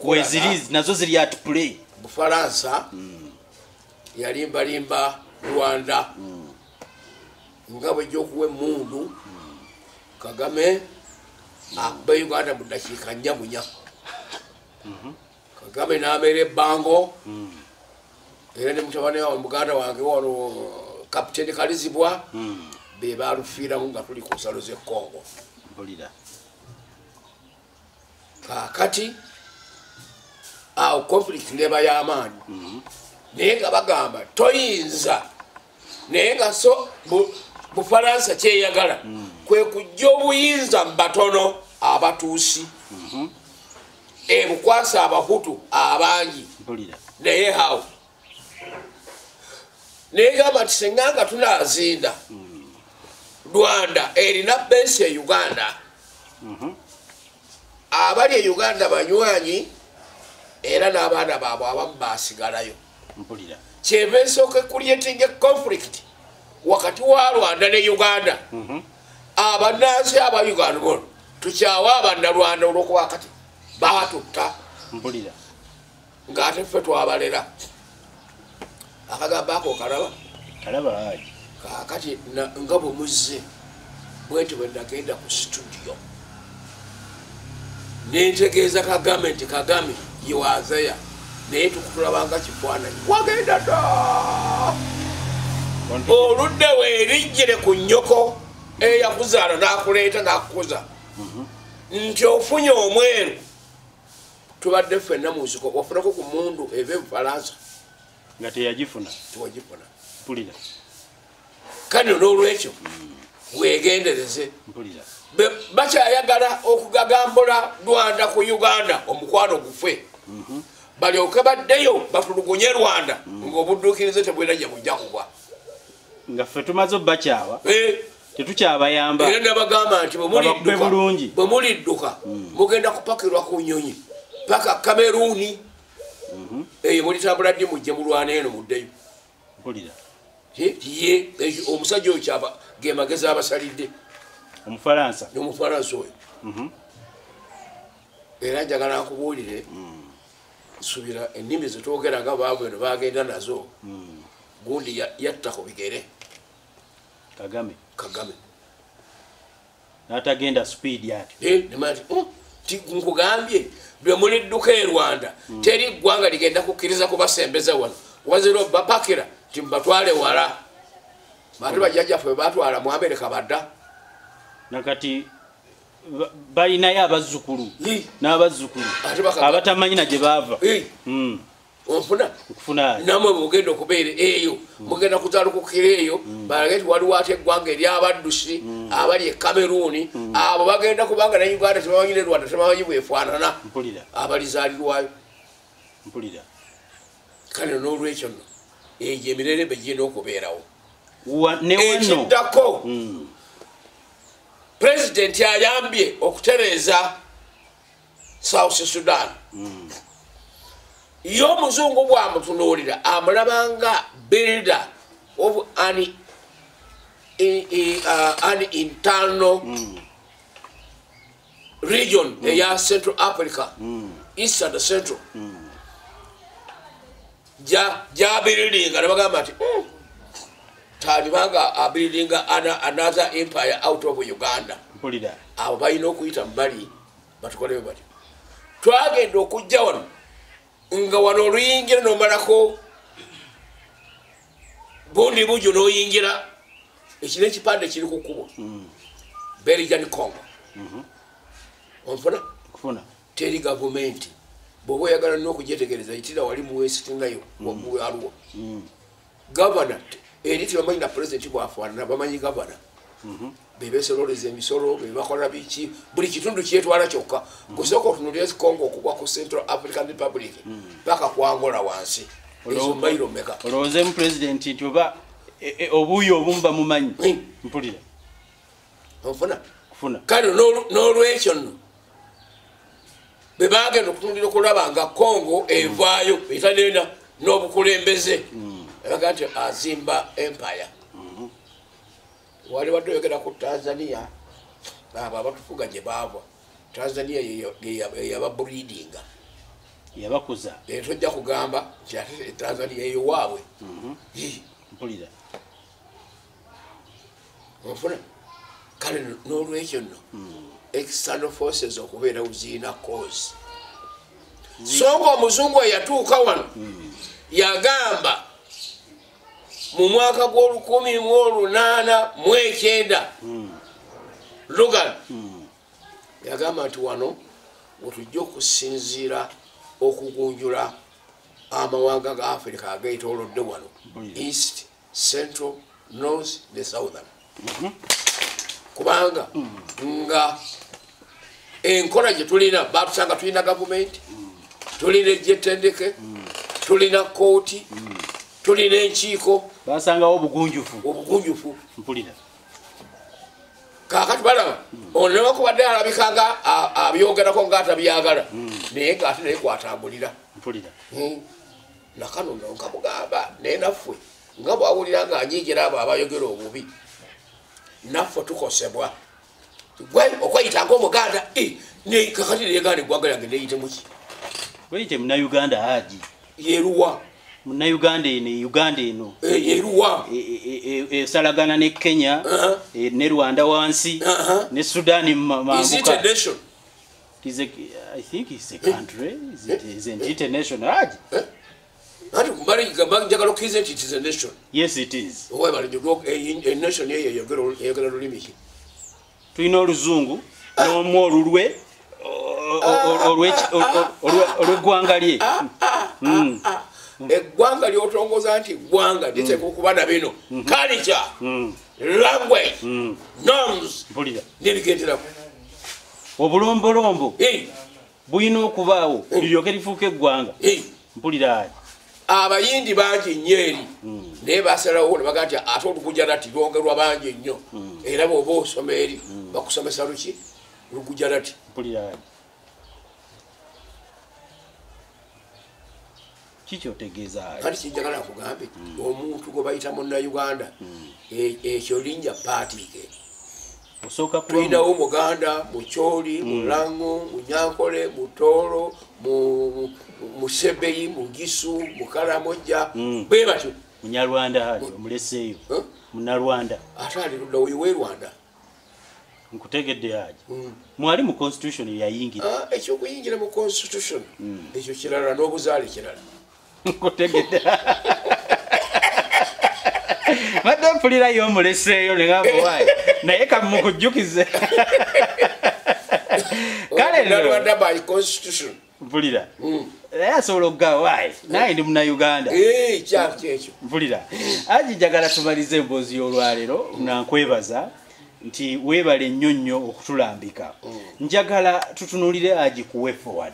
weziri nazo ziri at play Bufalansa yalimbalimba Rwanda nga bw'ejjokuwa emmundu Kagame akuba Uganda mu ddakiika 4 Kagame n'abeera ebbango era ne mutabani wawe muganda wange wano Kapiteni Kalizibwa be baalufiiramu nga tuli ku nsalo z'e Congo kakati awo conflict neba y'amaanyi naye nga bagamba toyinza naye nga so Bufalansa kyeyagala kwe kujja obuyinza mu batono abatuusi ebukwasa abahutu abangi naye awo naye gamba nti senga nga tunaazinda Rwanda erina besi e Uganda abali e Uganda banywanyi era n'abaana baabwe abamu baasigalayo kyeva esooka creating a conflict wakati wa Rwanda ne Uganda abannansi aba Uganda bono tukyawa abannarwanda olw'okuba kati baatutta ng'ate ffe twabalera akagamba ako kalaba kakati nga bwe muzze bwenti bwe nagenda ku studio nentegeeza Kagame nti Kagame yiwazeya naye tukutulabanga kifaananyi wagenda dda oludde weerijjire ku nnyoko eyakuzaala n'akuleeta n'akukuza nti ofunye omweru tubadde ffenna mu nsiko wafunako ku mundu eva ebufalansa nga teyagifuna tiwagifuna mpulira kano n'olwekyo weegendereze mpulira bakyayagala okugagambula Rwanda ku Uganda omukwano gufe balyoke baddeyo batulugunye Rwanda ng'obudduukirize tebwerajja bujja kuba nga ffe tumaze obbakyawa tetukyabayamba era nabagamba nti bwe mulidduka mugenda kupakirwa ku nnyonyi paka Kameruni eyo mulitambula ddi mujje mulwana eno muddeyo mpulira ye omusajja oyo kyaba ge magezi abasalidde omufalansa oyo era njagala nkubuulire nsubira ennimi zetwogeraga baavu eno bagenda nazo gundi yatta ku bigere Kagame n'atagenda speed ati nti nkugambye bwe mulidduka e Rwanda teri ggwanga ligenda kukkiriza kubasembeza wano wazira bapakira nti mbatwale wala ate bajjajjaffe batwala mu Amerika badda nakati balinayo abazzukulu n'abazzukulu abatamanyi na gye baava okufuna namwe mugenda okubeera eyo mugenda kutandukukira eyo balage nti waliwo ate eggwanga eryabaddusi abali e Kameruni abo bagenda kubanga ne Uganda tebamanyi ne Rwanda tebamanyi bwefaanana abalizaalirwayo kale n'olwekyo nno egyo emirerembe girina okubeerawo ekiddako pulezidenti ayambye okutereeza South Sudan ye omuzungu bwamutunuulira amulabanga builder of an internal region eya Central Africa East and Central jabuildinga nebagamba nti talibanga abuildinga another empire out of Uganda abo balina okuyita mubali batukolebe bati twagenda okujja wano nga wano oluyingira nomalako bundi buju n'oyingira ekino ekipande kiri ku kkubo Belgian Congo onfuna teri gavumenti bw'oba oyagala nnyo okugyetegereza yitira wali mu West nayo waliwo gavana eri tebamanyi na pulezidenti bwafaanana bamanyi gavana bebesololeza emisolo bebakola biki buli kitundu kyetwala kyokka kusooka otunulira Congo okugwa ku Central African Republic paka ku Angola wansi ezo mailo meka olowooza mu pulezidenti nti oba obuuyi obumu bamumanyi mpulira kufuna kale n'olwekyo nno be bagenda okutundira okulaba nga Congo evaayo etanena n'obukulembeze ebaga nti azimba empire wali wadde oyogera ku Tanzania abo abatufuga gye baava Tanzania yeyababreedinga yabakuza tojja kugamba nti ate Tanzania eyo waabwe mpulira ofuna kale n'olwekyo nno external forces okubeera uzirina cause so nga omuzungu eyatuuka wano yagamba mu mwaka gw'olukuminwolunana-mwekenda Logan yagamba nti wano wetujja okusinziira okugunjula amawanga ga Africa agayetoolodde wano East, Central, North ne Southern kubanga nga enkola gye tulina batusanga tulina gavumenti tulina ejjetendeke tulina kooti tulina enkiiko basangawo obugunjufu mpulira kakati balaba ono newakubadde alabikanga abyogerako ngaatabyagala naye ngaate naye kwatambulira mpulira nakano nkamugamba naye naffe nga bwawulira nga anyigira abo abayogera obubi naffe tukosebwa gwe okweyitanga omuganda kakati neyeganda eggwanga lyange neyitemuki weyite munauganda haji yeruwa munauganda eno uganda eno yeruwa esalagana ne Kenya ne Rwanda wansi ne Sudani mamuka I think it's a country. Isn't it a nation? Haji? Ati kumbali kigamba njagala okkiza nti it is a nation. Yes, it is. Owe bali njogo a nation yeyo yogera lulimi ki. Tulina oluzungu n'omu olulwe olw'eggwanga lye. Eggwanga lyotongoza nti ggwanga liteekwa okuba na bino culture, language, norms n'ebigenderako. Obulombolombo bulina okubaawo liryoke lifuuka eggwanga. Mpulira ayi abayindi bangi nnyo eri naye basalawo ne bagaa nti ate olugujarati lwongerwa bangi nnyo era bw'oba osoma eri bakusomesa luki lugujarati. Mpulira ayi kikyotegeeza ayi kati kijagala akugambe omuntu gwe bayita munnayuganda ekyo linnya paatiike. osooka tulinawo muganda mukyoli mulango munyankole mutoolo musebeyi mugisu mukalamojja bwe batyo. munyarwanda ayo omuleseeyo munnarwanda ate ali ludda we Rwanda nkutegedde aji mwali mu constitution yayingira ekyokuyingira mu constitution ekyo kirala n'obuzaale kirala nkutegedde madde mpulirayo omuleseeyo negamba waayi naye kamukujjukize kale Rwanda by constitution mpulira naye asobola okugaba waayi naye ndi munnayuganda kyaki ekyo. mpulira aji njagala tumalize emboozi y'olwaleero nankwebaza nti weebale nnyo nnyo okutulambika. Njagala tutunulire aji kuwe forward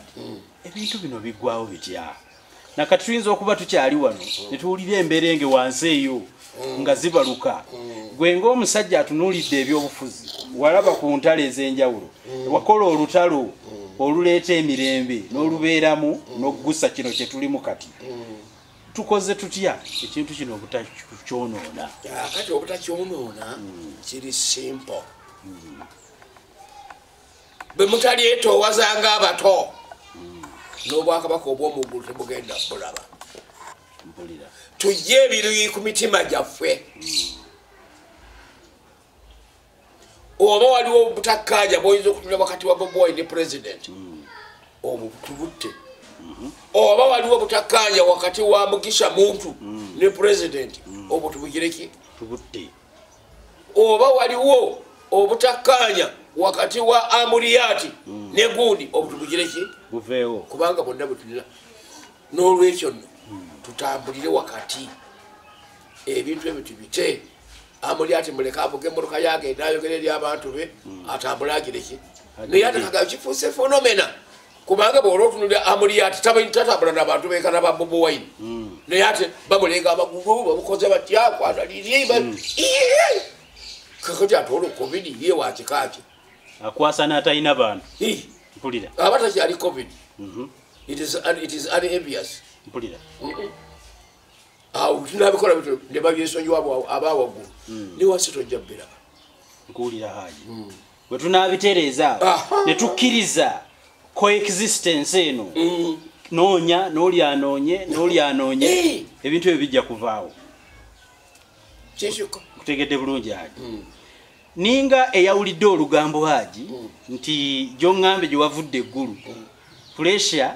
ebintu bino biggwawo bitya nakati tuyinza okuba tukyali wano ne tuwulira emberenge wansi eyo nga zibaluka. Gwe ng'omusajja atunuulidde ebyobufuzi walaba ku ntalo ez'enjawulo wakola olutalo oluleeta emirembe n'olubeeramu n'okgusa kino kye tulimu kati. Tukoze tutya ekintu kino obutakyonoona? Kati obutakyonoona kiri simple. Bwe mutalyeetoowazanga abato n'obwakabaka obw'omuggulu tebugenda bulaba. Tujje ebiri ku mitima gyaffe. Oba waliwo obutakkaanya bw'oyinza okutula wakati wa Bobi Wine ne president obwo tubutte. Oba waliwo obutakkaanya wakati wa Mugisha Muntu ne president obwo tubugireki tubutte. Oba waliwo obutakkaanya wakati wa Amuriati ne Gundi obwo tubugireki buveewo kubanga bonna bwe tulina. N'olwekyo tutambulire wakati ebintu ebyo tubite. Amuriati muleka avuge emmotoka yagenda ayogera eri abantu be atambule agireki naye ate kaga kifuuse phenomena kubanga bw'ola otunulira Amuriati tatambula n'abantu beekana ba Bobi Wine naye ate bamulenga amagulu bamukoze batya kwanaliri kakati ate olwo covid ye wakikaaki akwasa n'atalina bantu. Mpulira aba takyali covid it is unenvious. Mpulira tunabikola bityo ne babyesonyiwa abawaggulu ne wansi tojja biraba. Nkuwulira haji bwe tunaabitereeza ne tukkiriza coexistence eno noonya n'oli anoonye ebintu ebyo bijja kuvaawo. Kutegedde bulungi haji ninga eyawulidde olugambo haji nti gy'oŋŋambe gye wavudde eggulu pressure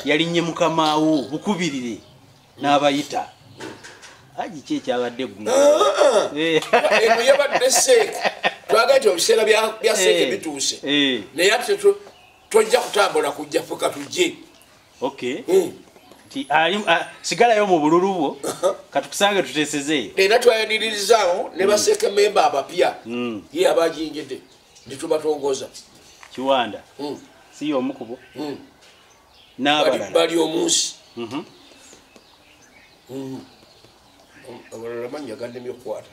yalinnye mukamaawo bukubirire n'abayita haji ki ekyabadde eggulu eno yabadde seeke twaga nti ebiseera bya seeke bituuse naye ate tojja kutambula kujja fuka tujje. Nti sigalayo mu bululu bwo katukusange tuteesezeeyo. Era twayaniririzaawo ne baseeke memba abapya ye abagingidde ne tubatongoza. Kiwanda si y'omu ku bo n'abalala bali omunsi abalala mannya gandemye okukwata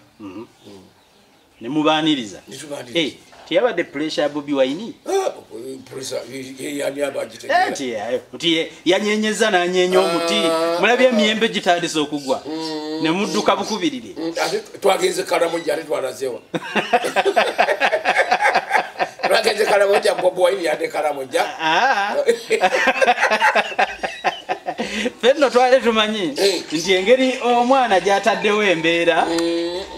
ne mubaaniriza. Tiyabadde pressure ya Bobi Wine nti yanyenyeza n'anyeenya omuti mulabye emiyembe gitandise okugwa ne mudduka bukubirire. Twagenze Karamoja ate twalazewa twagenze Karamoja Bobi Wine yadde Karamoja fenno twali tumanyi nti engeri omwana gy'ataddewo embeera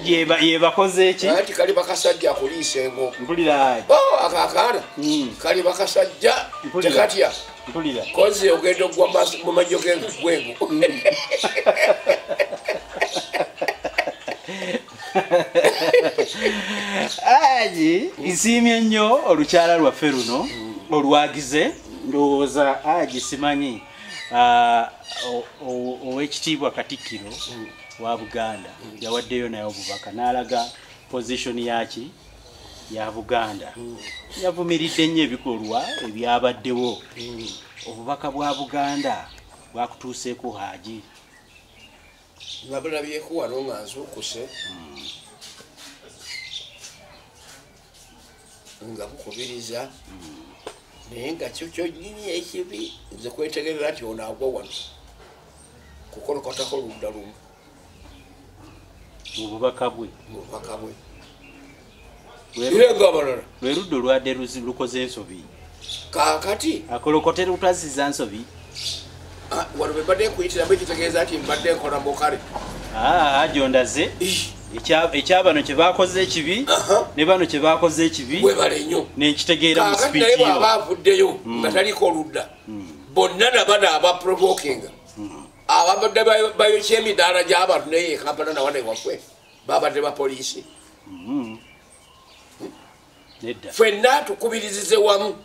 yebakoze eki ati kali bakasajja kuliisa engo mpulira akakaana kali bakasajja tekatya mpulira kozi ogenda ogwa mu majjo g'engo Aji nsiimye nnyo olukyala lwaffe luno olwagize ndowooza Aji simanyi ow'ekitiibwa Katikkiro wa Buganda yawaddeyo naye obubaka n'alaga position yaki ya Buganda yavumiridde nnyo ebikolwa ebyabaddewo obubaka bwa Buganda bwakutuuseeko Haji nabulabyeko wano nga nzuukuse nga bukubiriza naye nga kyo kyonyini ekibi nze kwetegerera nti ono agwa wano kukolokotako ludda lumu mu bubaka bwe irenga abalala lwe ludda olwadde lukoze ensobi kaakati akolokote lutazizza nsobi wano bembadde nkuyitiramu ekitegeeza nti mbadde nkola mukale ajondaze ekyabano kye bakoze ekibi ne bano kye bakoze ekibi webale nnyo nenkitegeera mu speech naye bw'aba avuddeyo nga taliko oludda bonna nabana abaprovokinga ababadde bayokya emidaala gy'abantu naye ekampala nawana ewaffe babadde bapoliisi ffenna tukubirizize wamu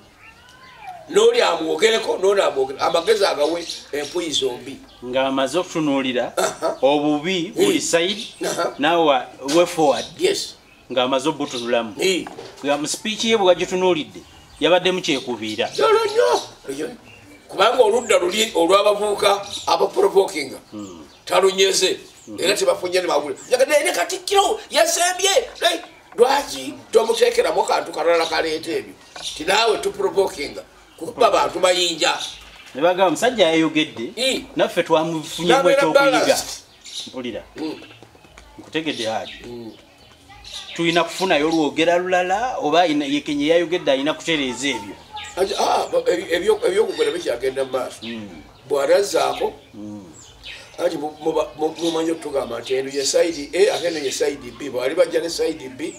n'oli amwogereko n'oli amwogere amagezi agawe empuyi zombi ng'amaze okutunuulira obubi buli side nawe we forward ng'amaze obutunulamu mu sipiiki ye bwe wagitunuulidde yabadde mukyekubiira nnyo kubanga oludda luli olw'abavubuka abaprovokinga talunyeze era tebafunye ne mawulire yagadde ne Katikkiro yasembye lwaki tomuteekeramu kantu kalala kaleeta ebyo tinaawe tuprovokinga kukuba abantu mayinja ne bagamba musajja yayogedde naffe twamufunyemu ekyokuyiga mpulira nkutegedde Haji tulina kufunayo olwogera lulala oba yekenye yayogedde alina kutereeza ebyo ebyokugera bikyagenda mu maaso bw'arazzaako anti mumanyi okutugamba nti eno ye saidi A ate eno ye saidi B bwali bajja ne saidi B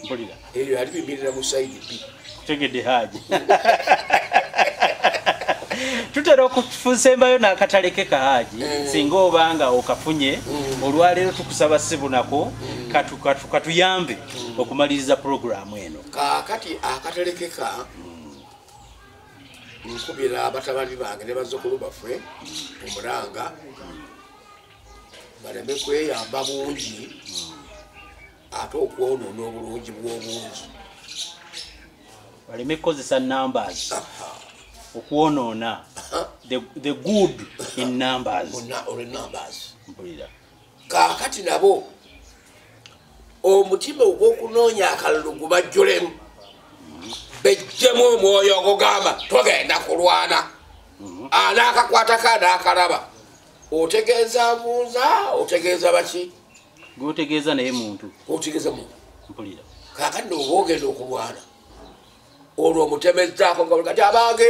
eyo ali bimirira mu saidi B tegedde Haji tutera okufusembayo n'akataleke ka Haji singa obanga okafunye olwaleero tukusaba sibunako katuyambe okumaliriza programu eno kaakati akataleke ka nkubira abatabani bange ne bazzukulu baffe omulanga baleme kweyamba bungi ate okwonoona obulungi bw'obungi baleme kukozesa numbers okwonoona the good in numbers kaakati nabo omutima ogw'okunoonya akalulu gubajjulemu bejjemu omwoyo ogugamba togenda kulwana anaakakwatako anaakalaba otegeeza mbuuza otegeeza baki gotegeeza naye muntu otegeeza muntu mpulira kaakati nooba ogenda okulwana olwo omutemezzaako nga kati abange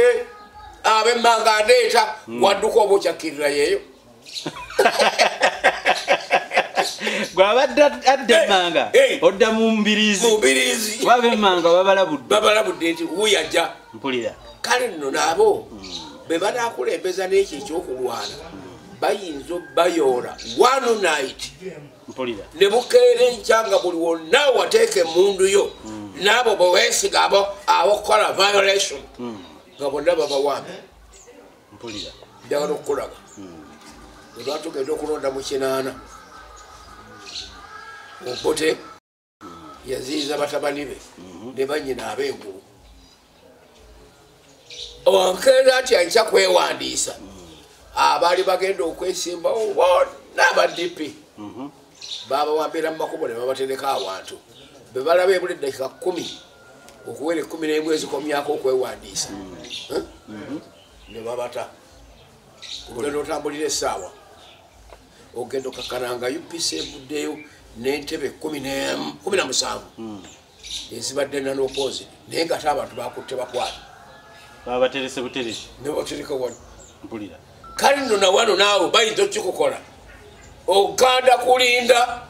ab'emmanga andeeta wadduka oba okyakkirira yeeyo gwabadde adda emmanga odda mu mbirizi wab'emmanga babalabudde nti wuyajja mpulira kale nno naabo be banaakulembeza n'ekyo ekyokulwana bayinza bayoola one night mpulira ne bukeera enkya nga buli wonna wateeka emmundu yo n'abo bwe weesiga abokukola violation nga bonna babawambe mpulira njagala okukulaga bwe twatugenda okulonda mu 8 Obote yaziiza batabani be ne bannyina ab'engulu onkeera nti ankya kwewandiisa abaali bagenda okwesimbawo bonna abadipi babawambira mu makubo ne babatereka awantu be balaba ebula eddakiika 10 okuwera 11 ezikomyako okwewandiisa ne babata ogenda otambulira essaawa ogenda okakkananga UPC evuddeyo n'entebe 17 ezibadde nanopoozi naye nga ate abantu bakutte bakwata babaterese buteresi ne batereka wano mpulira kale nno na wano naawe bayinza okikukola oganda kulinda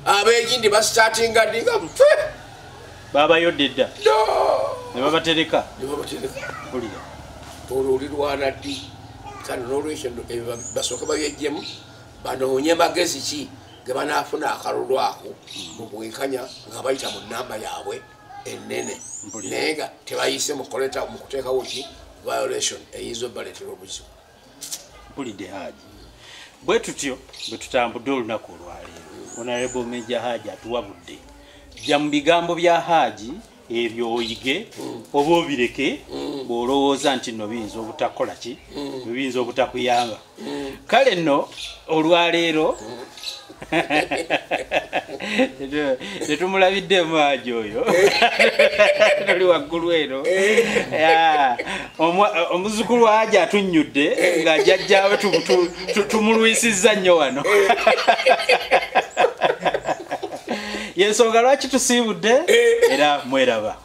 abegindi basitatinga dinga babayodde dda ne babatereka kulira olulirwana ddi kano n'olwekyo basooke babyejjemu banoonye magezi ki ge banaafuna akalulu ako mu bwenkanya nga bayita mu namba yaabwe ennene naye nga tebayise mu kuteekawo ki violation eyinza obaleetera obuzibu. mpulidde Haji bwe tutyo bwe tutambudde olunaku olwaleero Honorable Major Haji atuwabudde jja mu bigambo bya Haji ebyo oyige oba obireke bw'olowooza nti nno biyinza obutakola ki biyinza obutakuyamba kale nno olwaleero tetumulabiddemu Haji oyo toli waggulu eno omuzukulu wa Haji atunnyudde nga jjajjaawe tumulwisizza nnyo wano yensonga lwaki tusiibudde era mweraba.